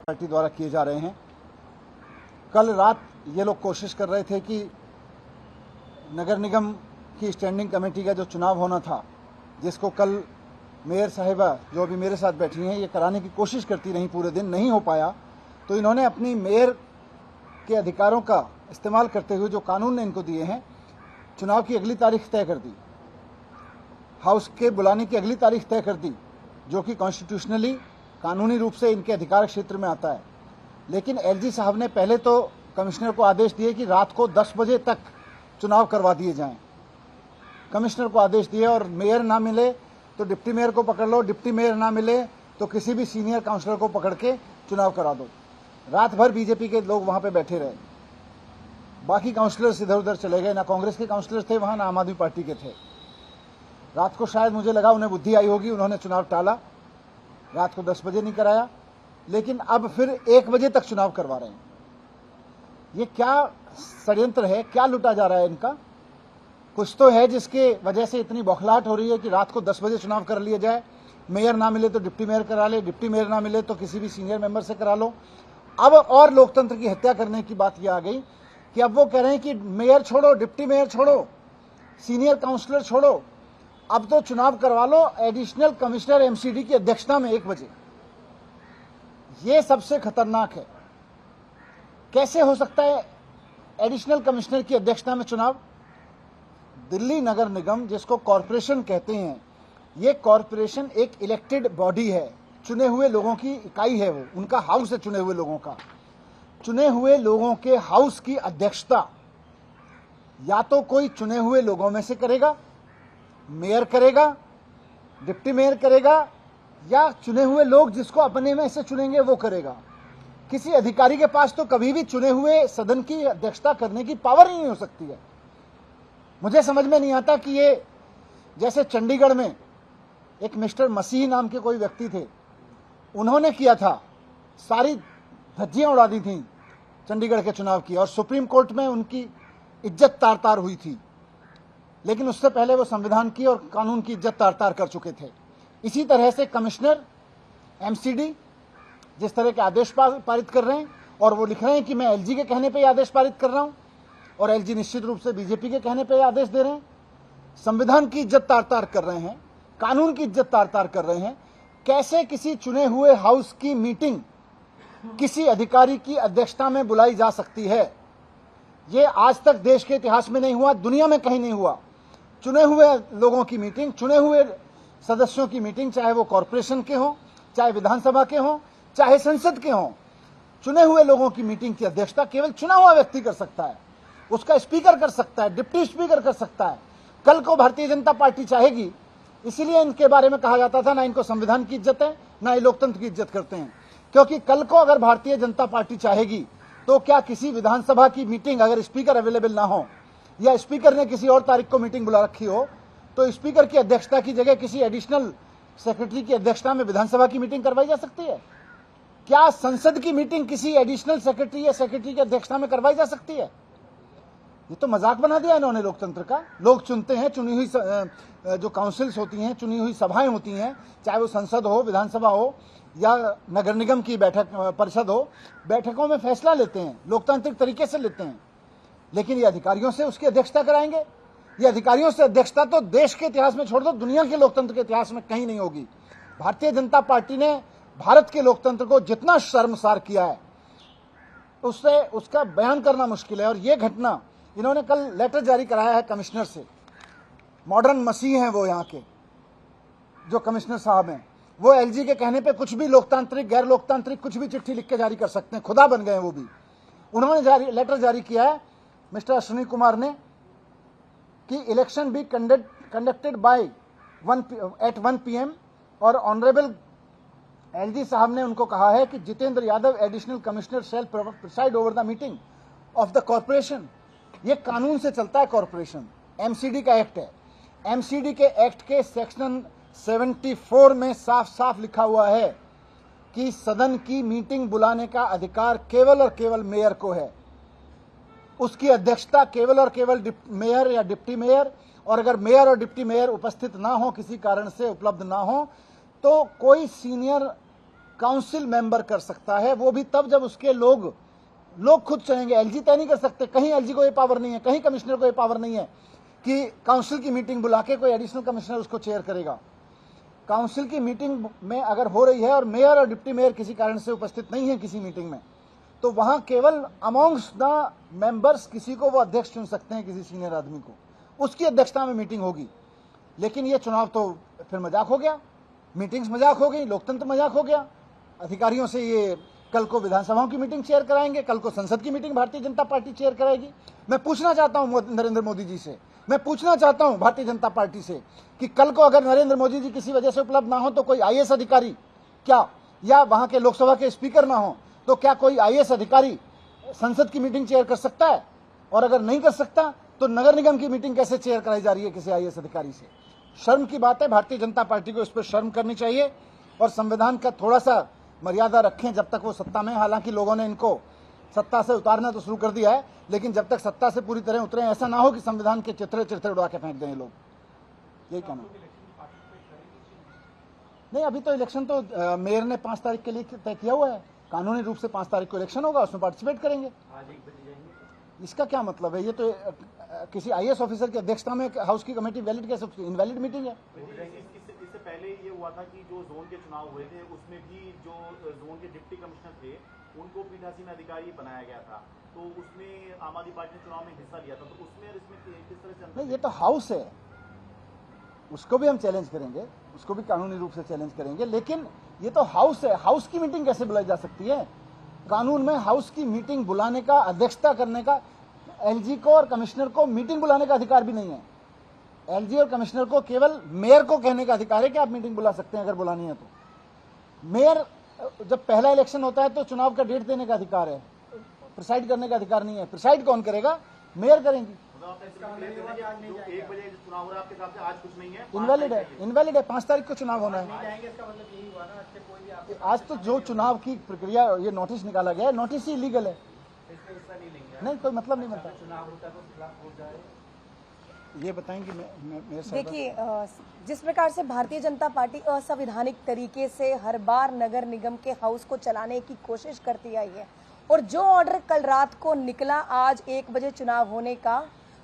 Party द्वारा किए जा रहे हैं। कल रात ये लोग कोशिश कर रहे थे कि नगर निगम की स्टैंडिंग कमेटी का जो चुनाव होना था, जिसको कल मेयर साहिबा जो अभी मेरे साथ बैठी हैं ये कराने की कोशिश करती रहीं, पूरे दिन नहीं हो पाया। तो इन्होंने अपनी मेयर के अधिकारों का इस्तेमाल करते हुए जो कानून ने इनको दिए हैं, चुनाव की अगली तारीख तय कर दी, हाउस के बुलाने की अगली तारीख तय कर दी, जो कि कॉन्स्टिट्यूशनली कानूनी रूप से इनके अधिकार क्षेत्र में आता है। लेकिन एलजी साहब ने पहले तो कमिश्नर को आदेश दिए कि रात को 10 बजे तक चुनाव करवा दिए जाएं। कमिश्नर को आदेश दिए और मेयर ना मिले तो डिप्टी मेयर को पकड़ लो, डिप्टी मेयर ना मिले तो किसी भी सीनियर काउंसलर को पकड़ के चुनाव करा दो। रात भर बीजेपी के लोग वहां पे बैठे रहे, बाकी काउंसलर्स इधर उधर चले गए, ना कांग्रेस के काउंसलर थे वहां, ना आम आदमी पार्टी के थे। रात को शायद मुझे लगा उन्हें बुद्धि आई होगी, उन्होंने चुनाव टाला, रात को 10 बजे नहीं कराया, लेकिन अब फिर 1 बजे तक चुनाव करवा रहे हैं। ये क्या षड्यंत्र है, क्या लूटा जा रहा है इनका? कुछ तो है जिसके वजह से इतनी बौखलाहट हो रही है कि रात को 10 बजे चुनाव कर लिया जाए। मेयर ना मिले तो डिप्टी मेयर करा ले, डिप्टी मेयर ना मिले तो किसी भी सीनियर मेंबर से करा लो। अब और लोकतंत्र की हत्या करने की बात यह आ गई कि अब वो कह रहे हैं कि मेयर छोड़ो, डिप्टी मेयर छोड़ो, सीनियर काउंसलर छोड़ो, अब तो चुनाव करवा लो एडिशनल कमिश्नर एमसीडी की अध्यक्षता में 1 बजे। ये सबसे खतरनाक है। कैसे हो सकता है एडिशनल कमिश्नर की अध्यक्षता में चुनाव? दिल्ली नगर निगम, जिसको कॉरपोरेशन कहते हैं, ये कॉरपोरेशन एक इलेक्टेड बॉडी है, चुने हुए लोगों की इकाई है, वो उनका हाउस है, चुने हुए लोगों का। चुने हुए लोगों के हाउस की अध्यक्षता या तो कोई चुने हुए लोगों में से करेगा, मेयर करेगा, डिप्टी मेयर करेगा, या चुने हुए लोग जिसको अपने में से चुनेंगे वो करेगा। किसी अधिकारी के पास तो कभी भी चुने हुए सदन की अध्यक्षता करने की पावर ही नहीं हो सकती है। मुझे समझ में नहीं आता कि ये जैसे चंडीगढ़ में एक मिस्टर मसीह नाम के कोई व्यक्ति थे, उन्होंने किया था, सारी धज्जियां उड़ा दी थी चंडीगढ़ के चुनाव की, और सुप्रीम कोर्ट में उनकी इज्जत तार तार हुई थी। लेकिन उससे पहले वो संविधान की और कानून की इज्जत तार तार कर चुके थे। इसी तरह से कमिश्नर एमसीडी जिस तरह के आदेश पारित कर रहे हैं, और वो लिख रहे हैं कि मैं एलजी के कहने पे आदेश पारित कर रहा हूं, और एलजी निश्चित रूप से बीजेपी के कहने पे आदेश दे रहे हैं। संविधान की इज्जत तार तार कर रहे हैं, कानून की इज्जत तार तार कर रहे हैं। कैसे किसी चुने हुए हाउस की मीटिंग किसी अधिकारी की अध्यक्षता में बुलाई जा सकती है? ये आज तक देश के इतिहास में नहीं हुआ, दुनिया में कहीं नहीं हुआ। चुने हुए लोगों की मीटिंग, चुने हुए सदस्यों की मीटिंग, चाहे वो कॉरपोरेशन के हों, चाहे विधानसभा के हों, चाहे संसद के हों, चुने हुए लोगों की मीटिंग की अध्यक्षता केवल चुना हुआ व्यक्ति कर सकता है। उसका स्पीकर कर सकता है, डिप्टी स्पीकर कर सकता है। कल को भारतीय जनता पार्टी चाहेगी, इसीलिए इनके बारे में कहा जाता था ना इनको संविधान की इज्जत है, ना ये लोकतंत्र की इज्जत करते हैं। क्योंकि कल को अगर भारतीय जनता पार्टी चाहेगी तो क्या किसी विधानसभा की मीटिंग, अगर स्पीकर अवेलेबल ना हो या स्पीकर ने किसी और तारीख को मीटिंग बुला रखी हो, तो स्पीकर की अध्यक्षता की जगह किसी एडिशनल सेक्रेटरी की अध्यक्षता में विधानसभा की मीटिंग करवाई जा सकती है? क्या संसद की मीटिंग किसी एडिशनल सेक्रेटरी या सेक्रेटरी की अध्यक्षता में करवाई जा सकती है? ये तो मजाक बना दिया इन्होंने लोकतंत्र का। लोग चुनते हैं, चुनी हुई जो काउंसिल्स होती हैं, चुनी हुई सभाएं होती हैं, चाहे वो संसद हो, विधानसभा हो या नगर निगम की बैठक परिषद हो, बैठकों में फैसला लेते हैं, लोकतांत्रिक तरीके से लेते हैं। लेकिन ये अधिकारियों से उसकी अध्यक्षता कराएंगे? ये अधिकारियों से अध्यक्षता तो देश के इतिहास में छोड़ दो, दुनिया के लोकतंत्र के इतिहास में कहीं नहीं होगी। भारतीय जनता पार्टी ने भारत के लोकतंत्र को जितना शर्मसार किया है, उससे उसका बयान करना मुश्किल है। और ये घटना, इन्होंने कल लेटर जारी कराया है कमिश्नर से, मॉडर्न मसीह हैं वो यहाँ के जो कमिश्नर साहब हैं, वो एलजी के कहने पे कुछ भी लोकतांत्रिक, गैर लोकतांत्रिक कुछ भी चिट्ठी लिख के जारी कर सकते हैं, खुदा बन गए हैं वो भी। उन्होंने लेटर जारी किया है मिस्टर अश्विनी कुमार ने कि election be conducted by 1 PM, और ऑनरेबल एलजी साहब ने उनको कहा है कि Jitendra Yadav additional commissioner shall preside over the meeting of the corporation. ये कानून से चलता है कॉरपोरेशन, एमसीडी का एक्ट है। एमसीडी के एक्ट के सेक्शन 74 में साफ साफ लिखा हुआ है कि सदन की मीटिंग बुलाने का अधिकार केवल और केवल मेयर को है। उसकी अध्यक्षता केवल और केवल मेयर या डिप्टी मेयर, और अगर मेयर और डिप्टी मेयर उपस्थित ना हो, किसी कारण से उपलब्ध ना हो, तो कोई सीनियर काउंसिल मेंबर कर सकता है, वो भी तब जब उसके लोग खुद चाहेंगे। एलजी तय नहीं कर सकते, कहीं एलजी को ये पावर नहीं है, कहीं कमिश्नर को ये पावर नहीं है कि काउंसिल की मीटिंग बुला के कोई एडिशनल कमिश्नर उसको चेयर करेगा। काउंसिल की मीटिंग में अगर हो रही है और मेयर और डिप्टी मेयर किसी कारण से उपस्थित नहीं है किसी मीटिंग में, तो वहां केवल अमॉन्ग्स द मेंबर्स किसी को वो अध्यक्ष चुन सकते हैं, किसी सीनियर आदमी को, उसकी अध्यक्षता में मीटिंग होगी। लेकिन ये चुनाव तो फिर मजाक हो गया, मीटिंग्स मजाक हो गई, लोकतंत्र मजाक हो गया। अधिकारियों से ये कल को विधानसभाओं की मीटिंग चेयर कराएंगे, कल को संसद की meeting Bharatiya Janata party chair कराएगी। मैं पूछना चाहता हूं नरेंद्र मोदी जी से, मैं पूछना चाहता हूं भारतीय जनता पार्टी से कि कल को अगर नरेंद्र मोदी जी किसी वजह से उपलब्ध ना हो तो कोई आईएएस अधिकारी क्या, या वहां के लोकसभा के स्पीकर ना हो तो क्या कोई आईएएस अधिकारी संसद की मीटिंग चेयर कर सकता है? और अगर नहीं कर सकता तो नगर निगम की मीटिंग कैसे चेयर कराई जा रही है किसी आईएएस अधिकारी से? शर्म की बात है। भारतीय जनता पार्टी को इस पर शर्म करनी चाहिए और संविधान का थोड़ा सा मर्यादा रखें जब तक वो सत्ता में। हालांकि लोगों ने इनको सत्ता से उतारना तो शुरू कर दिया है, लेकिन जब तक सत्ता से पूरी तरह उतरे, ऐसा ना हो कि संविधान के चित्रे उड़ा के फेंक दें लोग। यही कहना। नहीं, अभी तो इलेक्शन तो मेयर ने 5 तारीख के लिए तय किया हुआ है। कानूनी रूप से 5 तारीख को इलेक्शन होगा, उसमें पार्टिसिपेट करेंगे। आज 1 बजे जाएंगे। इसका क्या मतलब है? ये तो किसी आईएएस ऑफिसर की अध्यक्षता में हाउस की कमेटी वैलिड कैसे, इनवैलिड मीटिंग है। इससे पहले ये हुआ था कि जो जोन के चुनाव हुए थे उसमें भी जो जोन के डिप्टी कमिश्नर थे उनको पीठासीन अधिकारी बनाया गया था, तो उसमें आम आदमी पार्टी ने चुनाव में हिस्सा लिया था, तो उसमें और इसमें किस तरह से अंतर? नहीं, ये तो हाउस है, उसको भी हम चैलेंज करेंगे, उसको भी कानूनी रूप से चैलेंज करेंगे। लेकिन ये तो हाउस है, हाउस की मीटिंग कैसे बुलाई जा सकती है? कानून में हाउस की मीटिंग बुलाने का, अध्यक्षता करने का एलजी को और कमिश्नर को मीटिंग बुलाने का अधिकार भी नहीं है। एलजी और कमिश्नर को केवल मेयर को कहने का अधिकार है कि आप मीटिंग बुला सकते हैं अगर बुलानी है तो। मेयर जब पहला इलेक्शन होता है तो चुनाव का डेट देने का अधिकार है, प्रिसाइड करने का अधिकार नहीं है। प्रिसाइड कौन करेगा? मेयर करेंगी। 1 बजे चुनाव हो रहा है, आपके हिसाब से आज कुछ नहीं है, इनवैलिड है, इनवैलिड है। 5 तारीख को चुनाव होना है। इसका मतलब यही हुआ ना, इससे कोई भी आपके आज तो जो चुनाव की प्रक्रिया, ये नोटिस निकाला गया है, नोटिस ही इलीगल है। इसका हिस्सा नहीं लेंगे। नहीं, कोई मतलब नहीं बनता। चुनाव होता तो खिलाफ हो जाए, ये बताएंगे। मेरे साथ देखिए, जिस प्रकार से भारतीय जनता पार्टी असंवैधानिक तरीके से हर बार नगर निगम के हाउस को चलाने की कोशिश करती आई है, और जो ऑर्डर कल रात को निकला आज 1 बजे चुनाव होने का,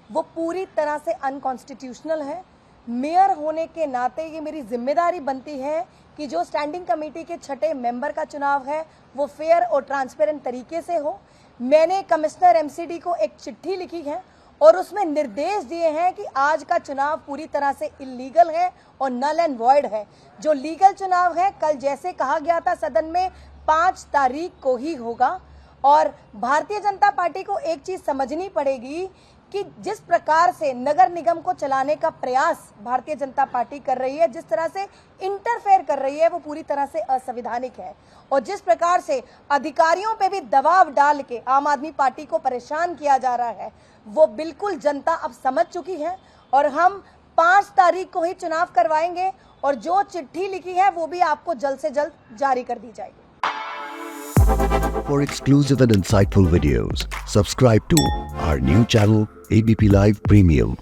वो पूरी तरह से अनकॉन्स्टिट्यूशनल है। मेयर होने के नाते ये मेरी जिम्मेदारी बनती है कि जो स्टैंडिंग कमेटी के 6ठे मेंबर का चुनाव है वो फेयर और ट्रांसपेरेंट तरीके से हो। मैंने कमिश्नर एमसीडी को एक चिट्ठी लिखी है और उसमें निर्देश दिए हैं कि आज का चुनाव पूरी तरह से इलीगल है और नल एंड वॉइड है। जो लीगल चुनाव है, कल जैसे कहा गया था सदन में, 5 तारीख को ही होगा। और भारतीय जनता पार्टी को एक चीज समझनी पड़ेगी कि जिस प्रकार से नगर निगम को चलाने का प्रयास भारतीय जनता पार्टी कर रही है, जिस तरह से इंटरफेयर कर रही है, वो पूरी तरह से असंवैधानिक है। और जिस प्रकार से अधिकारियों पे भी दबाव डाल के आम आदमी पार्टी को परेशान किया जा रहा है, वो बिल्कुल जनता अब समझ चुकी है। और हम 5 तारीख को ही चुनाव करवाएंगे और जो चिट्ठी लिखी है वो भी आपको जल्द से जल्द जारी कर दी जाएगी। For exclusive and insightful videos, subscribe to our new channel ABP Live Premium.